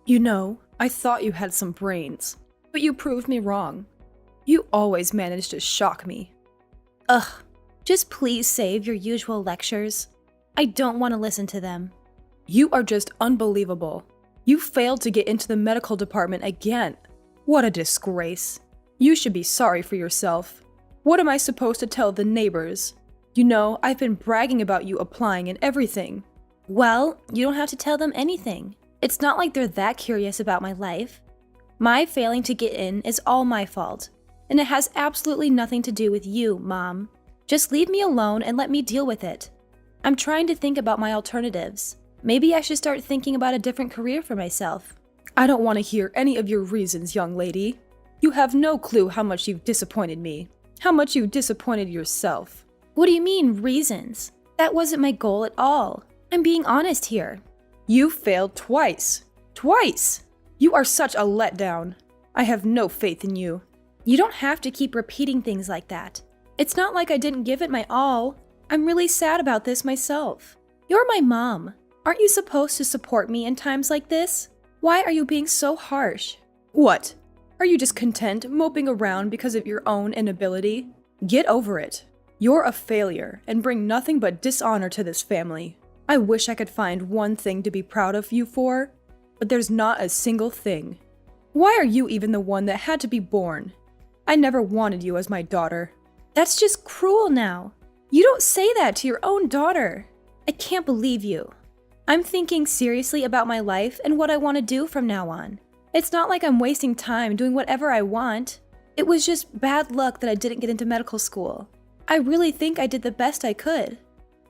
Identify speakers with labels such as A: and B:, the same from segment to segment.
A: You know, I thought you had some brains, but you proved me wrong. You always manage to shock me.
B: Ugh, just please save your usual lectures. I don't want to listen to them.
A: You are just unbelievable. You failed to get into the medical department again. What a disgrace. You should be sorry for yourself. What am I supposed to tell the neighbors? You know, I've been bragging about you applying and everything.
B: Well, you don't have to tell them anything. It's not like they're that curious about my life. My failing to get in is all my fault, and it has absolutely nothing to do with you, Mom. Just leave me alone and let me deal with it. I'm trying to think about my alternatives. Maybe I should start thinking about a different career for myself.
A: I don't want to hear any of your reasons, young lady. You have no clue how much you've disappointed me, how much you disappointed yourself.
B: What do you mean, reasons? That wasn't my goal at all. I'm being honest here.
A: You failed twice. Twice! You are such a letdown. I have no faith in you.
B: You don't have to keep repeating things like that. It's not like I didn't give it my all. I'm really sad about this myself. You're my mom. Aren't you supposed to support me in times like this? Why are you being so harsh?
A: What? Are you just content moping around because of your own inability? Get over it. You're a failure and bring nothing but dishonor to this family. I wish I could find one thing to be proud of you for, but there's not a single thing. Why are you even the one that had to be born? I never wanted you as my daughter.
B: That's just cruel now. You don't say that to your own daughter. I can't believe you. I'm thinking seriously about my life and what I want to do from now on. It's not like I'm wasting time doing whatever I want. It was just bad luck that I didn't get into medical school. I really think I did the best I could.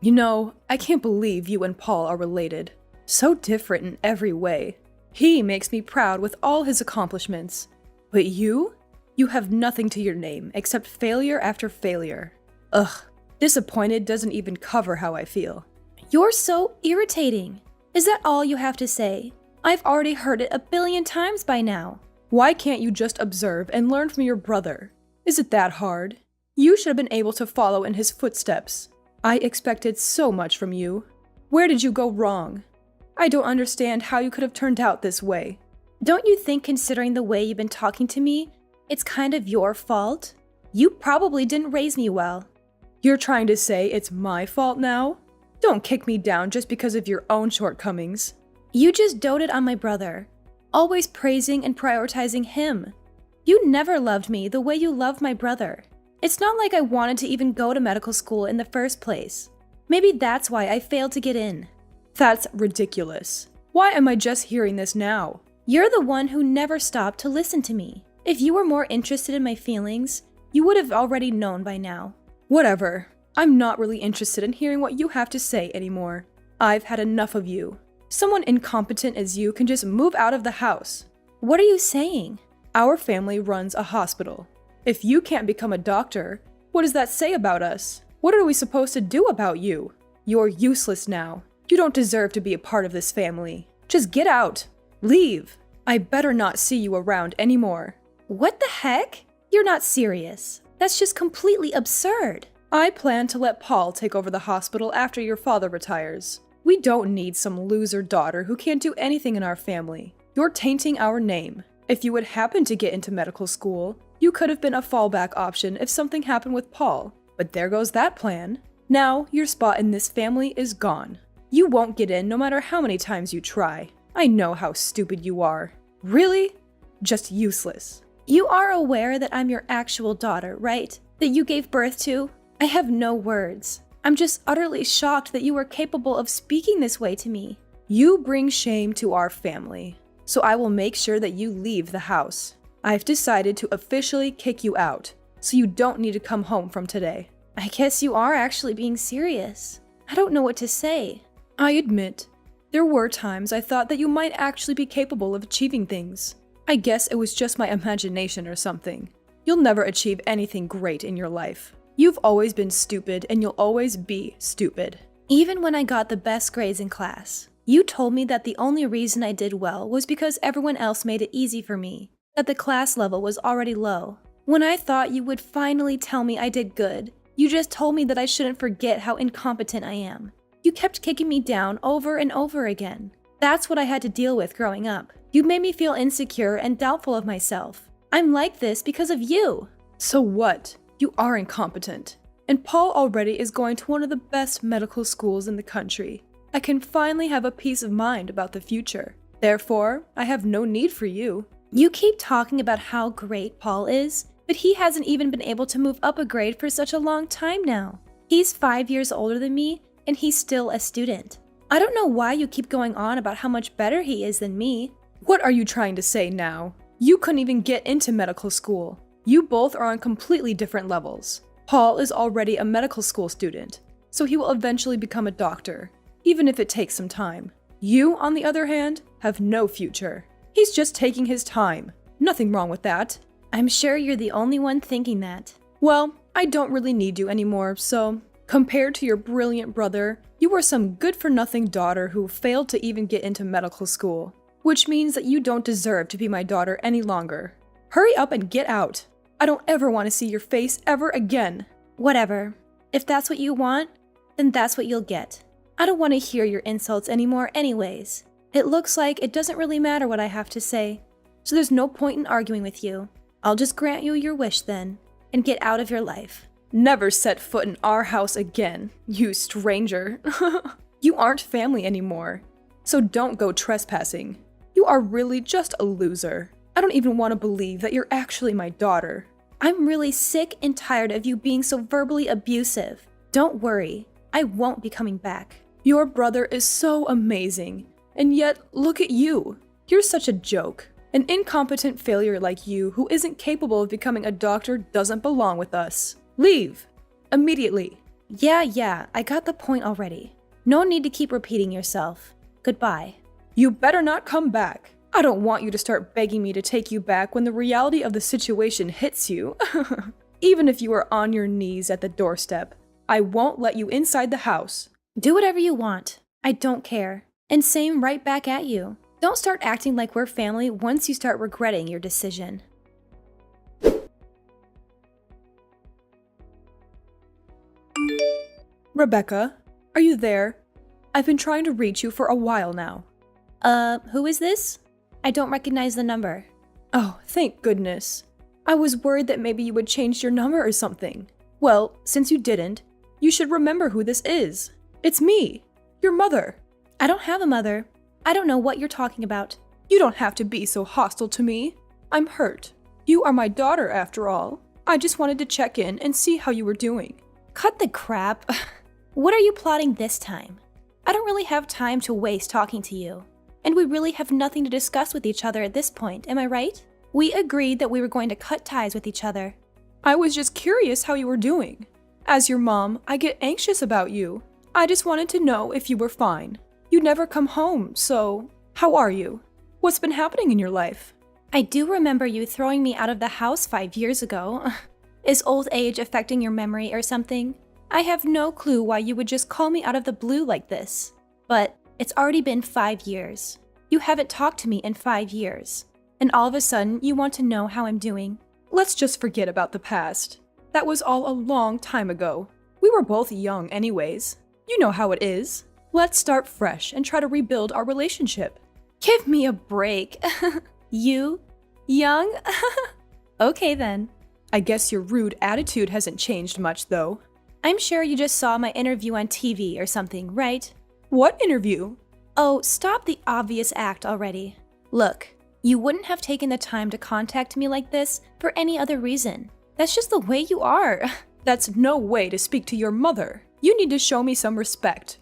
A: You know, I can't believe you and Paul are related. So different in every way. He makes me proud with all his accomplishments. But you have nothing to your name except failure after failure. Ugh, disappointed doesn't even cover how I feel.
B: You're so irritating. Is that all you have to say? I've already heard it 1,000,000,000 times by now.
A: Why can't you just observe and learn from your brother? Is it that hard? You should have been able to follow in his footsteps. I expected so much from you. Where did you go wrong? I don't understand how you could have turned out this way.
B: Don't you think, considering the way you've been talking to me, it's kind of your fault? You probably didn't raise me well.
A: You're trying to say it's my fault now? Don't kick me down just because of your own shortcomings.
B: You just doted on my brother, always praising and prioritizing him. You never loved me the way you loved my brother. It's not like I wanted to even go to medical school in the first place. Maybe that's why I failed to get in.
A: That's ridiculous. Why am I just hearing this now?
B: You're the one who never stopped to listen to me. If you were more interested in my feelings, you would have already known by now.
A: Whatever. I'm not really interested in hearing what you have to say anymore. I've had enough of you. Someone incompetent as you can just move out of the house.
B: What are you saying?
A: Our family runs a hospital. If you can't become a doctor, what does that say about us? What are we supposed to do about you? You're useless now. You don't deserve to be a part of this family. Just get out. Leave. I better not see you around anymore.
B: What the heck? You're not serious. That's just completely absurd.
A: I plan to let Paul take over the hospital after your father retires. We don't need some loser daughter who can't do anything in our family. You're tainting our name. If you would happen to get into medical school, you could have been a fallback option if something happened with Paul. But there goes that plan. Now, your spot in this family is gone. You won't get in no matter how many times you try. I know how stupid you are. Really? Just useless.
B: You are aware that I'm your actual daughter, right? That you gave birth to? I have no words. I'm just utterly shocked that you were capable of speaking this way to me.
A: You bring shame to our family, so I will make sure that you leave the house. I've decided to officially kick you out, so you don't need to come home from today.
B: I guess you are actually being serious. I don't know what to say.
A: I admit, there were times I thought that you might actually be capable of achieving things. I guess it was just my imagination or something. You'll never achieve anything great in your life. You've always been stupid and you'll always be stupid.
B: Even when I got the best grades in class, you told me that the only reason I did well was because everyone else made it easy for me, that the class level was already low. When I thought you would finally tell me I did good, you just told me that I shouldn't forget how incompetent I am. You kept kicking me down over and over again. That's what I had to deal with growing up. You made me feel insecure and doubtful of myself. I'm like this because of you.
A: So what? You are incompetent. And Paul already is going to one of the best medical schools in the country. I can finally have a peace of mind about the future. Therefore, I have no need for you.
B: You keep talking about how great Paul is, but he hasn't even been able to move up a grade for such a long time now. He's 5 years older than me, and he's still a student. I don't know why you keep going on about how much better he is than me.
A: What are you trying to say now? You couldn't even get into medical school. You both are on completely different levels. Paul is already a medical school student, so he will eventually become a doctor, even if it takes some time. You, on the other hand, have no future. He's just taking his time. Nothing wrong with that.
B: I'm sure you're the only one thinking that.
A: Well, I don't really need you anymore, so compared to your brilliant brother, you are some good-for-nothing daughter who failed to even get into medical school, which means that you don't deserve to be my daughter any longer. Hurry up and get out. I don't ever want to see your face ever again.
B: Whatever. If that's what you want, then that's what you'll get. I don't want to hear your insults anymore anyways. It looks like it doesn't really matter what I have to say, so there's no point in arguing with you. I'll just grant you your wish then, and get out of your life.
A: Never set foot in our house again, you stranger. You aren't family anymore, so don't go trespassing. You are really just a loser. I don't even want to believe that you're actually my daughter.
B: I'm really sick and tired of you being so verbally abusive. Don't worry, I won't be coming back.
A: Your brother is so amazing, and yet look at you. You're such a joke. An incompetent failure like you who isn't capable of becoming a doctor doesn't belong with us. Leave! Immediately.
B: Yeah, I got the point already. No need to keep repeating yourself. Goodbye.
A: You better not come back. I don't want you to start begging me to take you back when the reality of the situation hits you. Even if you are on your knees at the doorstep, I won't let you inside the house.
B: Do whatever you want. I don't care. And same right back at you. Don't start acting like we're family once you start regretting your decision.
A: Rebecca, are you there? I've been trying to reach you for a while now.
B: Who is this? I don't recognize the number.
A: Oh, thank goodness. I was worried that maybe you would change your number or something. Well, since you didn't, you should remember who this is. It's me, your mother.
B: I don't have a mother. I don't know what you're talking about.
A: You don't have to be so hostile to me. I'm hurt. You are my daughter, after all. I just wanted to check in and see how you were doing.
B: Cut the crap. What are you plotting this time? I don't really have time to waste talking to you. And we really have nothing to discuss with each other at this point, am I right? We agreed that we were going to cut ties with each other.
A: I was just curious how you were doing. As your mom, I get anxious about you. I just wanted to know if you were fine. You never come home, so how are you? What's been happening in your life?
B: I do remember you throwing me out of the house 5 years ago. Is old age affecting your memory or something? I have no clue why you would just call me out of the blue like this. But it's already been 5 years. You haven't talked to me in 5 years. And all of a sudden, you want to know how I'm doing.
A: Let's just forget about the past. That was all a long time ago. We were both young anyways. You know how it is. Let's start fresh and try to rebuild our relationship.
B: Give me a break. You? Young? Okay then.
A: I guess your rude attitude hasn't changed much though.
B: I'm sure you just saw my interview on TV or something, right?
A: What interview?
B: Oh, stop the obvious act already. Look, you wouldn't have taken the time to contact me like this for any other reason. That's just the way you are.
A: That's no way to speak to your mother. You need to show me some respect.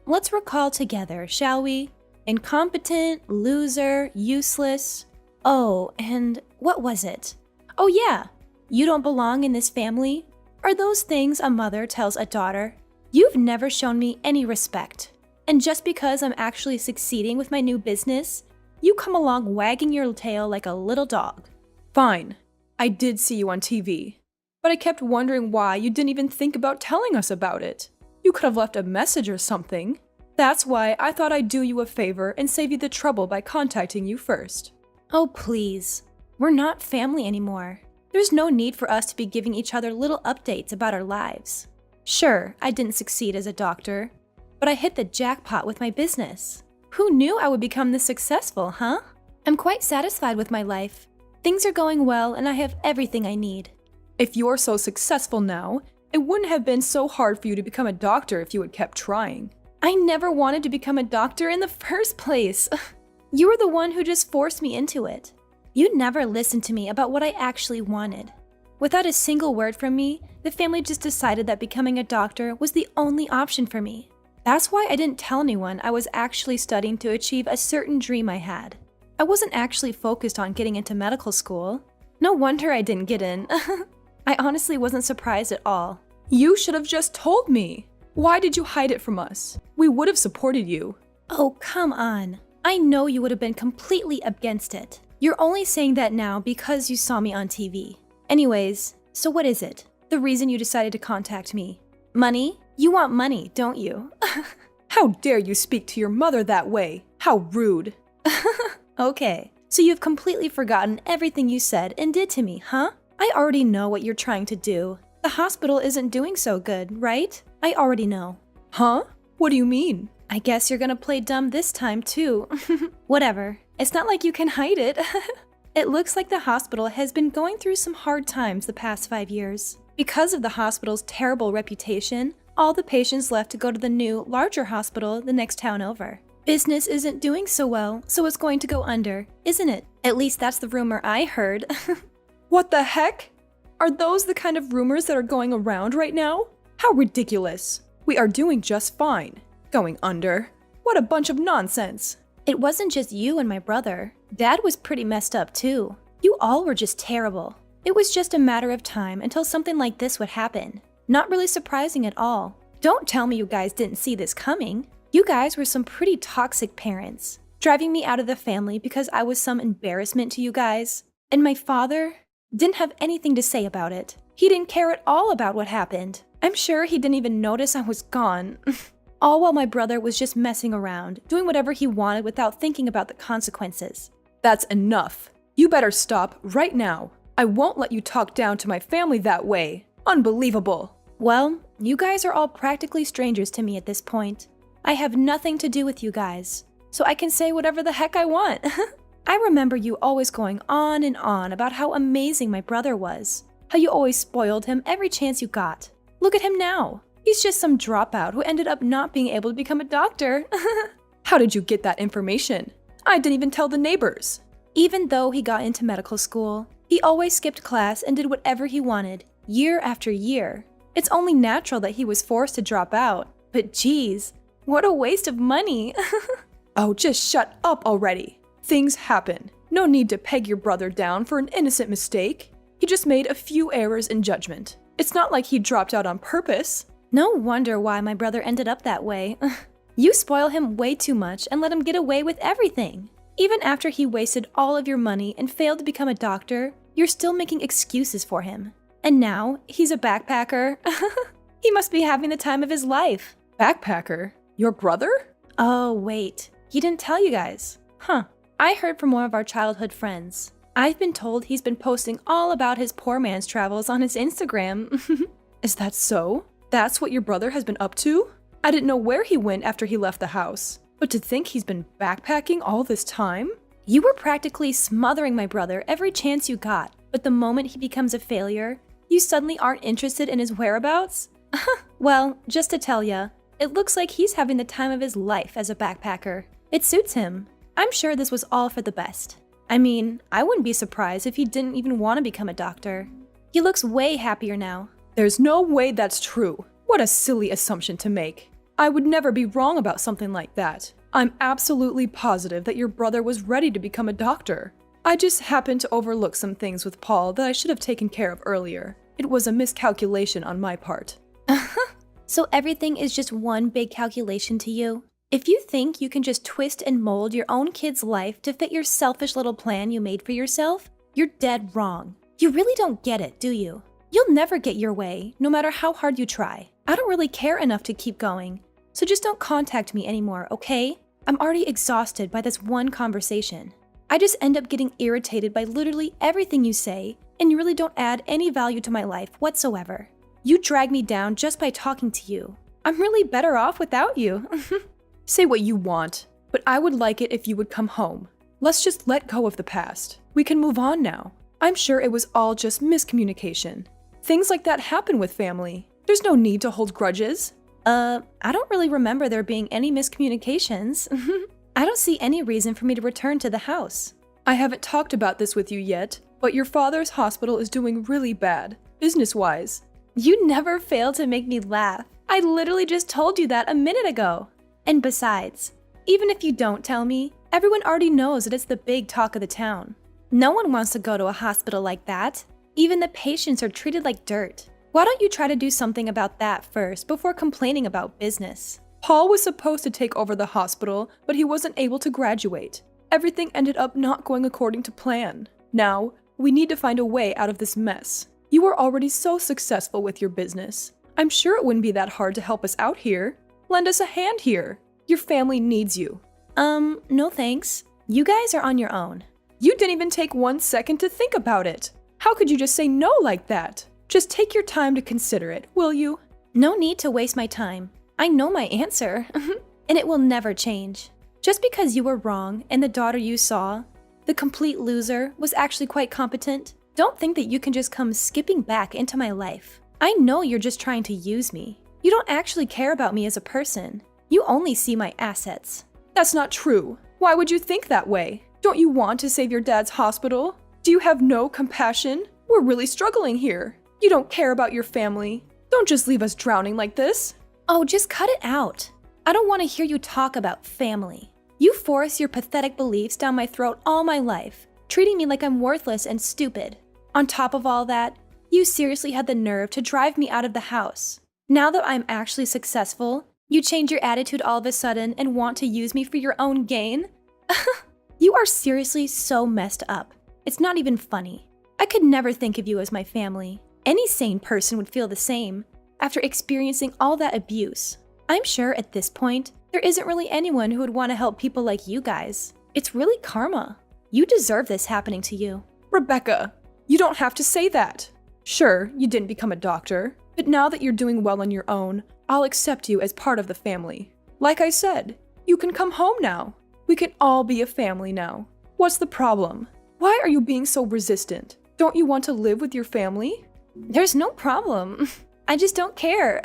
B: Let's recall together, shall we? Incompetent, loser, useless. Oh, and what was it? Oh yeah, you don't belong in this family. Are those things a mother tells a daughter? You've never shown me any respect. And just because I'm actually succeeding with my new business, you come along wagging your tail like a little dog.
A: Fine, I did see you on TV, but I kept wondering why you didn't even think about telling us about it. You could have left a message or something. That's why I thought I'd do you a favor and save you the trouble by contacting you first.
B: Oh please, we're not family anymore. There's no need for us to be giving each other little updates about our lives. Sure, I didn't succeed as a doctor, but I hit the jackpot with my business. Who knew I would become this successful, huh? I'm quite satisfied with my life. Things are going well and I have everything I need.
A: If you're so successful now, it wouldn't have been so hard for you to become a doctor if you had kept trying.
B: I never wanted to become a doctor in the first place. You were the one who just forced me into it. You never listened to me about what I actually wanted. Without a single word from me, the family just decided that becoming a doctor was the only option for me. That's why I didn't tell anyone I was actually studying to achieve a certain dream I had. I wasn't actually focused on getting into medical school. No wonder I didn't get in. I honestly wasn't surprised at all.
A: You should have just told me. Why did you hide it from us? We would have supported you.
B: Oh, come on. I know you would have been completely against it. You're only saying that now because you saw me on TV. Anyways, so what is it? The reason you decided to contact me? Money? You want money, don't you?
A: How dare you speak to your mother that way? How rude.
B: Okay, so you've completely forgotten everything you said and did to me, huh? I already know what you're trying to do. The hospital isn't doing so good, right? I already know.
A: Huh? What do you mean?
B: I guess you're gonna play dumb this time too. Whatever. It's not like you can hide it. It looks like the hospital has been going through some hard times the past 5 years. Because of the hospital's terrible reputation, all the patients left to go to the new, larger hospital the next town over. Business isn't doing so well, so it's going to go under, isn't it? At least that's the rumor I heard.
A: What the heck? Are those the kind of rumors that are going around right now? How ridiculous. We are doing just fine. Going under? What a bunch of nonsense.
B: It wasn't just you and my brother. Dad was pretty messed up too. You all were just terrible. It was just a matter of time until something like this would happen. Not really surprising at all. Don't tell me you guys didn't see this coming. You guys were some pretty toxic parents, driving me out of the family because I was some embarrassment to you guys. And my father didn't have anything to say about it. He didn't care at all about what happened. I'm sure he didn't even notice I was gone. All while my brother was just messing around, doing whatever he wanted without thinking about the consequences.
A: That's enough. You better stop right now. I won't let you talk down to my family that way. Unbelievable.
B: Well, you guys are all practically strangers to me at this point. I have nothing to do with you guys, so I can say whatever the heck I want. I remember you always going on and on about how amazing my brother was, how you always spoiled him every chance you got. Look at him now. He's just some dropout who ended up not being able to become a doctor.
A: How did you get that information? I didn't even tell the neighbors.
B: Even though he got into medical school, he always skipped class and did whatever he wanted, year after year. It's only natural that he was forced to drop out. But geez, what a waste of money.
A: Oh, just shut up already. Things happen. No need to peg your brother down for an innocent mistake. He just made a few errors in judgment. It's not like he dropped out on purpose.
B: No wonder why my brother ended up that way. You spoil him way too much and let him get away with everything. Even after he wasted all of your money and failed to become a doctor, you're still making excuses for him. And now, he's a backpacker. He must be having the time of his life.
A: Backpacker? Your brother?
B: Oh, wait. He didn't tell you guys. Huh. I heard from one of our childhood friends. I've been told he's been posting all about his poor man's travels on his Instagram.
A: Is that so? That's what your brother has been up to? I didn't know where he went after he left the house. But to think he's been backpacking all this time?
B: You were practically smothering my brother every chance you got, but the moment he becomes a failure, you suddenly aren't interested in his whereabouts? Well, just to tell ya, it looks like he's having the time of his life as a backpacker. It suits him. I'm sure this was all for the best. I mean, I wouldn't be surprised if he didn't even want to become a doctor. He looks way happier now.
A: There's no way that's true. What a silly assumption to make. I would never be wrong about something like that. I'm absolutely positive that your brother was ready to become a doctor. I just happened to overlook some things with Paul that I should have taken care of earlier. It was a miscalculation on my part.
B: So everything is just one big calculation to you? If you think you can just twist and mold your own kid's life to fit your selfish little plan you made for yourself, you're dead wrong. You really don't get it, do you? You'll never get your way, no matter how hard you try. I don't really care enough to keep going, so just don't contact me anymore, okay? I'm already exhausted by this one conversation. I just end up getting irritated by literally everything you say, and you really don't add any value to my life whatsoever. You drag me down just by talking to you. I'm really better off without you.
A: Say what you want. but I would like it if you would come home. Let's just let go of the past. We can move on now. I'm sure it was all just miscommunication. Things like that happen with family. There's no need to hold grudges.
B: I don't really remember there being any miscommunications. I don't see any reason for me to return to the house.
A: I haven't talked about this with you yet, but your father's hospital is doing really bad, business-wise.
B: You never fail to make me laugh. I literally just told you that a minute ago. And besides, even if you don't tell me, everyone already knows that it's the big talk of the town. No one wants to go to a hospital like that. Even the patients are treated like dirt. Why don't you try to do something about that first before complaining about business?
A: Paul was supposed to take over the hospital, but he wasn't able to graduate. Everything ended up not going according to plan. Now, we need to find a way out of this mess. You are already so successful with your business. I'm sure it wouldn't be that hard to help us out here. Lend us a hand here. Your family needs you.
B: No thanks. You guys are on your own.
A: You didn't even take 1 second to think about it. How could you just say no like that? Just take your time to consider it, will you?
B: No need to waste my time. I know my answer, and it will never change. Just because you were wrong and the daughter you saw, the complete loser, was actually quite competent, don't think that you can just come skipping back into my life. I know you're just trying to use me. You don't actually care about me as a person. You only see my assets.
A: That's not true. Why would you think that way? Don't you want to save your dad's hospital? Do you have no compassion? We're really struggling here. You don't care about your family. Don't just leave us drowning like this.
B: Oh, just cut it out. I don't want to hear you talk about family. You force your pathetic beliefs down my throat all my life, treating me like I'm worthless and stupid. On top of all that, you seriously had the nerve to drive me out of the house. Now that I'm actually successful, you change your attitude all of a sudden and want to use me for your own gain? You are seriously so messed up. It's not even funny. I could never think of you as my family. Any sane person would feel the same after experiencing all that abuse. I'm sure at this point, there isn't really anyone who would want to help people like you guys. It's really karma. You deserve this happening to you.
A: Rebecca, you don't have to say that. Sure, you didn't become a doctor, but now that you're doing well on your own, I'll accept you as part of the family. Like I said, you can come home now. We can all be a family now. What's the problem? Why are you being so resistant? Don't you want to live with your family?
B: There's no problem. I just don't care.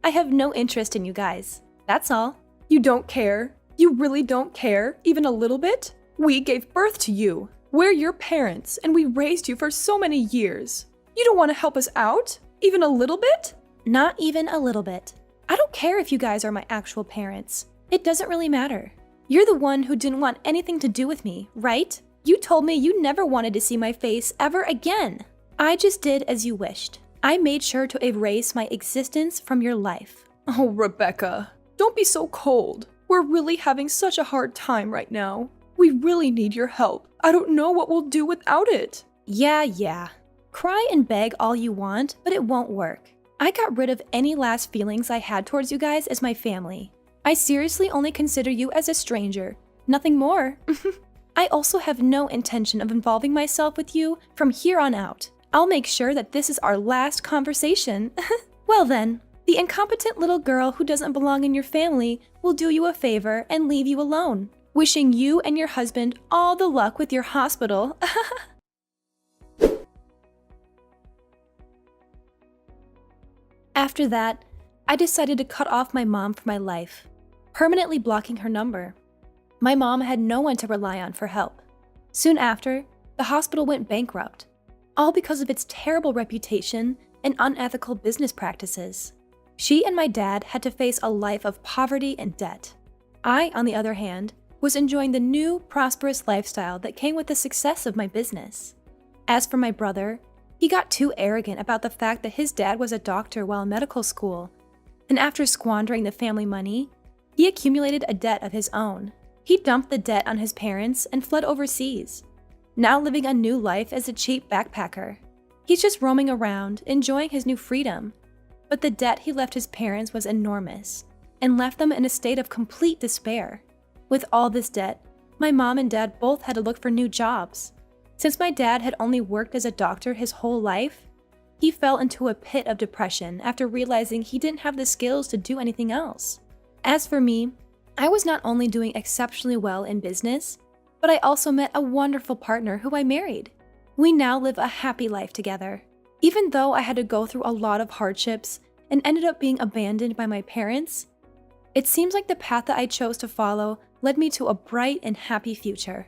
B: I have no interest in you guys. That's all.
A: You don't care? You really don't care, even a little bit? We gave birth to you. We're your parents, and we raised you for so many years. You don't want to help us out? Even a little bit?
B: Not even a little bit. I don't care if you guys are my actual parents. It doesn't really matter. You're the one who didn't want anything to do with me, right? You told me you never wanted to see my face ever again. I just did as you wished. I made sure to erase my existence from your life.
A: Oh, Rebecca, don't be so cold. We're really having such a hard time right now. We really need your help. I don't know what we'll do without it.
B: Yeah. Cry and beg all you want, but it won't work. I got rid of any last feelings I had towards you guys as my family. I seriously only consider you as a stranger. Nothing more. I also have no intention of involving myself with you from here on out. I'll make sure that this is our last conversation. Well then, the incompetent little girl who doesn't belong in your family will do you a favor and leave you alone. Wishing you and your husband all the luck with your hospital. After that, I decided to cut off my mom from my life, permanently blocking her number. My mom had no one to rely on for help. Soon after, the hospital went bankrupt, all because of its terrible reputation and unethical business practices. She and my dad had to face a life of poverty and debt. I, on the other hand, was enjoying the new, prosperous lifestyle that came with the success of my business. As for my brother, he got too arrogant about the fact that his dad was a doctor while in medical school, and after squandering the family money, he accumulated a debt of his own. He dumped the debt on his parents and fled overseas, now living a new life as a cheap backpacker. He's just roaming around, enjoying his new freedom, but the debt he left his parents was enormous and left them in a state of complete despair. With all this debt, my mom and dad both had to look for new jobs. Since my dad had only worked as a doctor his whole life, he fell into a pit of depression after realizing he didn't have the skills to do anything else. As for me, I was not only doing exceptionally well in business, but I also met a wonderful partner who I married. We now live a happy life together. Even though I had to go through a lot of hardships and ended up being abandoned by my parents, it seems like the path that I chose to follow led me to a bright and happy future.